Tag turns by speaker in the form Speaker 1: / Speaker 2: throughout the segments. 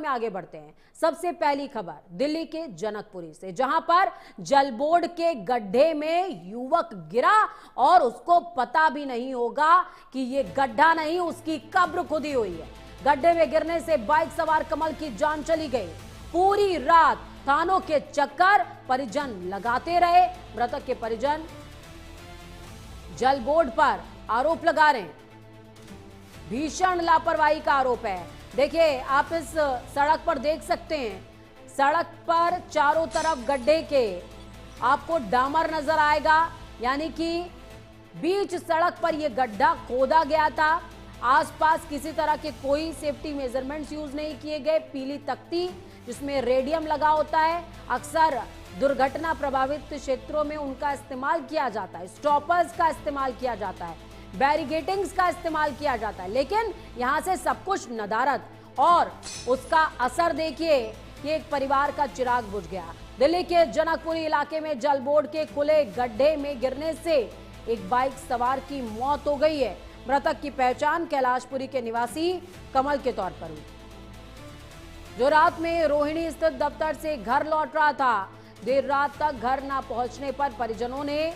Speaker 1: में आगे बढ़ते हैं। सबसे पहली खबर दिल्ली के जनकपुरी से, जहां पर जलबोर्ड के गड्ढे में युवक गिरा और उसको पता भी नहीं होगा कि ये गड्ढा नहीं, उसकी कब्र खुदी हुई है। गड्ढे में गिरने से बाइक सवार कमल की जान चली गई। पूरी रात थानों के चक्कर परिजन लगाते रहे। मृतक के परिजन जल बोर्ड पर आरोप लगा रहे हैं, भीषण लापरवाही का आरोप है। देखिए, आप इस सड़क पर देख सकते हैं, सड़क पर चारों तरफ गड्ढे के आपको डामर नजर आएगा, यानी कि बीच सड़क पर यह गड्ढा खोदा गया था। आसपास किसी तरह के कोई सेफ्टी मेजरमेंट्स यूज नहीं किए गए। पीली तख्ती जिसमें रेडियम लगा होता है, अक्सर दुर्घटना प्रभावित क्षेत्रों में उनका इस्तेमाल किया जाता है। स्टॉपर्स का इस्तेमाल किया जाता है, बैरिगेटिंग्स का इस्तेमाल किया जाता है, लेकिन यहां से सब कुछ नदारद और उसका असर देखिए कि एक परिवार का चिराग बुझ गया। दिल्ली के जनकपुरी इलाके में जल बोर्ड के खुले गड्ढे में गिरने से एक बाइक सवार की मौत हो गई है। मृतक की पहचान कैलाशपुरी के निवासी कमल के तौर पर हुई, जो रात में रोहिणी स्थित दफ्तर से घर लौट रहा था। देर रात तक घर न पहुंचने पर परिजनों ने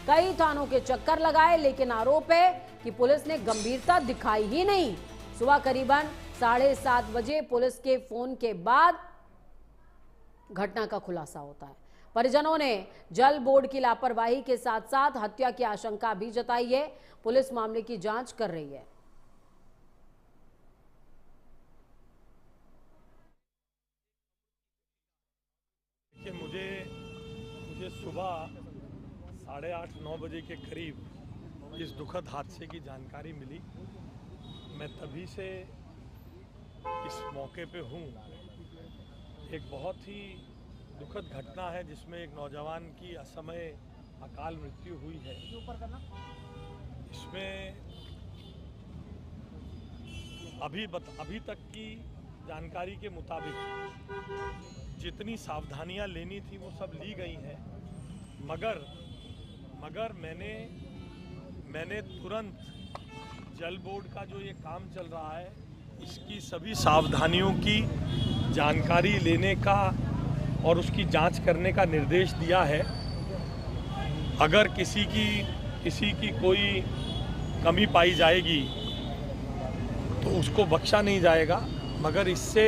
Speaker 1: कई थानों के चक्कर लगाए, लेकिन आरोप है कि पुलिस ने गंभीरता दिखाई ही नहीं। सुबह करीबन 7:30 बजे पुलिस के फोन के बाद घटना का खुलासा होता है। परिजनों ने जल बोर्ड की लापरवाही के साथ साथ हत्या की आशंका भी जताई है। पुलिस मामले की जांच कर रही है।
Speaker 2: मुझे सुबह 8:30-9 बजे के करीब इस दुखद हादसे की जानकारी मिली। मैं तभी से इस मौके पे हूँ। एक बहुत ही दुखद घटना है जिसमें एक नौजवान की असमय अकाल मृत्यु हुई है। इसमें अभी तक की जानकारी के मुताबिक जितनी सावधानियां लेनी थी वो सब ली गई हैं, मगर मैंने तुरंत जल बोर्ड का जो ये काम चल रहा है इसकी सभी सावधानियों की जानकारी लेने का और उसकी जांच करने का निर्देश दिया है। अगर किसी की कोई कमी पाई जाएगी तो उसको बख्शा नहीं जाएगा, मगर इससे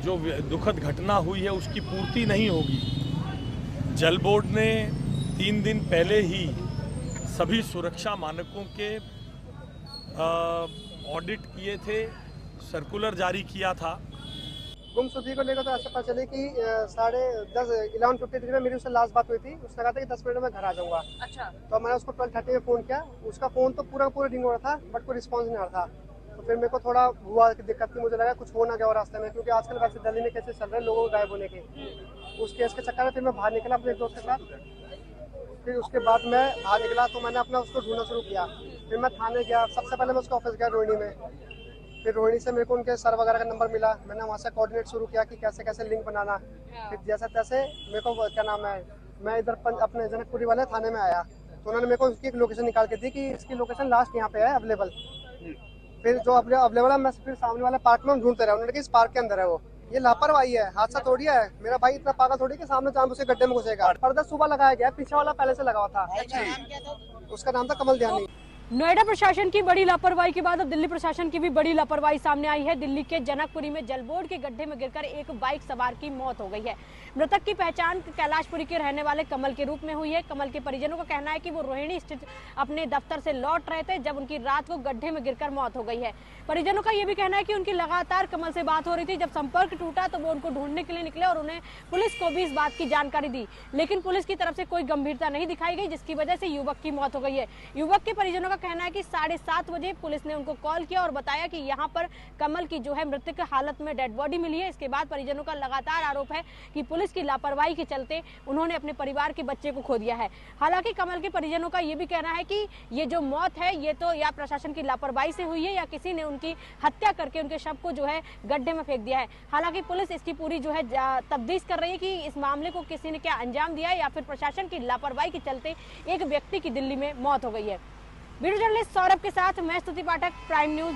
Speaker 2: जो दुखद घटना हुई है उसकी पूर्ति नहीं होगी। जल बोर्ड ने 3 दिन पहले ही सभी सुरक्षा मानकों के ऑडिट किए थे, सर्कुलर जारी किया था।
Speaker 3: गुमशुदगी को लेकर तो ऐसा पता चले कि 11:53 में मेरी उससे लास्ट बात हुई थी। उसने कहा था कि 10 मिनट में घर आ जाऊंगा। अच्छा। तो मैंने उसको 12:30 में फ़ोन किया। उसका फ़ोन तो पूरा रिंग हो रहा था, बट कोई रिस्पॉन्स नहीं आ रहा था। तो फिर मेरे को थोड़ा हुआ कि दिक्कत थी, मुझे लगा कुछ हो ना गया रास्ते में, क्योंकि आजकल वैसे दिल्ली में केसेस चल रहे हैं लोगों को गायब होने के। उस केस के चक्कर में फिर मैं बाहर निकला अपने एक दोस्त के साथ। फिर उसके बाद मैं बाहर निकला तो मैंने अपना उसको ढूंढना शुरू किया। फिर मैं थाने गया। सबसे पहले मैं उसके ऑफिस गया रोहिणी में। फिर रोहिणी से मेरे को उनके सर वगैरह का नंबर मिला। मैंने वहाँ से कोऑर्डिनेट शुरू किया कि कैसे कैसे लिंक बनाना। फिर जैसे तैसे मेरे को क्या नाम है, मैं इधर अपने जनकपुरी वाले थाने में आया तो उन्होंने मेरे को उसकी एक लोकेशन निकाल के दी कि इसकी लोकेशन लास्ट यहाँ पे है अवेलेबल। फिर जो अवेलेबल है मैं फिर सामने वाले पार्क में ढूंढते रहे। उन्होंने कहा इस पार्क के अंदर है वो। ये लापरवाही है, हादसा थोड़ी है। मेरा भाई इतना पागल थोड़ी कि सामने चांद उसके गड्ढे में घुसेगा। पर्दा सुबह लगाया गया, पीछे वाला पहले से लगा हुआ था। उसका नाम था कमल ध्यानी।
Speaker 4: नोएडा प्रशासन की बड़ी लापरवाही के बाद अब दिल्ली प्रशासन की भी बड़ी लापरवाही सामने आई है। दिल्ली के जनकपुरी में जलबोर्ड के गड्ढे में गिरकर एक बाइक सवार की मौत हो गई है। मृतक की पहचान कैलाशपुरी के रहने वाले कमल के रूप में हुई है। कमल के परिजनों का कहना है कि वो रोहिणी स्थित अपने दफ्तर से लौट रहे थे जब उनकी रात को गड्ढे में गिरकर मौत हो गई है। परिजनों का यह भी कहना है कि उनकी लगातार कमल से बात हो रही थी। जब संपर्क टूटा तो वो उनको ढूंढने के लिए निकले और उन्हें पुलिस को भी इस बात की जानकारी दी, लेकिन पुलिस की तरफ से कोई गंभीरता नहीं दिखाई गई, जिसकी वजह से युवक की मौत हो गई है। युवक के परिजनों का कहना है कि 7:30 बजे पुलिस ने उनको कॉल किया और बताया कि यहाँ पर कमल की जो है मृतक हालत में डेड बॉडी मिली है। इसके बाद परिजनों का लगातार आरोप है कि पुलिस की लापरवाही के चलते उन्होंने अपने परिवार के बच्चे को खो दिया है। हालांकि कमल के परिजनों का ये भी कहना है कि ये जो मौत है ये तो या प्रशासन की लापरवाही से हुई है या किसी ने उनकी हत्या करके उनके शव को जो है गड्ढे में फेंक दिया है। हालांकि पुलिस इसकी पूरी जो है तफ्तीश कर रही है कि इस मामले को किसी ने क्या अंजाम दिया है या फिर प्रशासन की लापरवाही के चलते एक व्यक्ति की दिल्ली में मौत हो गई है। वीडियो जर्नलिस्ट सौरभ के साथ मैं स्तुति पाठक, प्राइम न्यूज।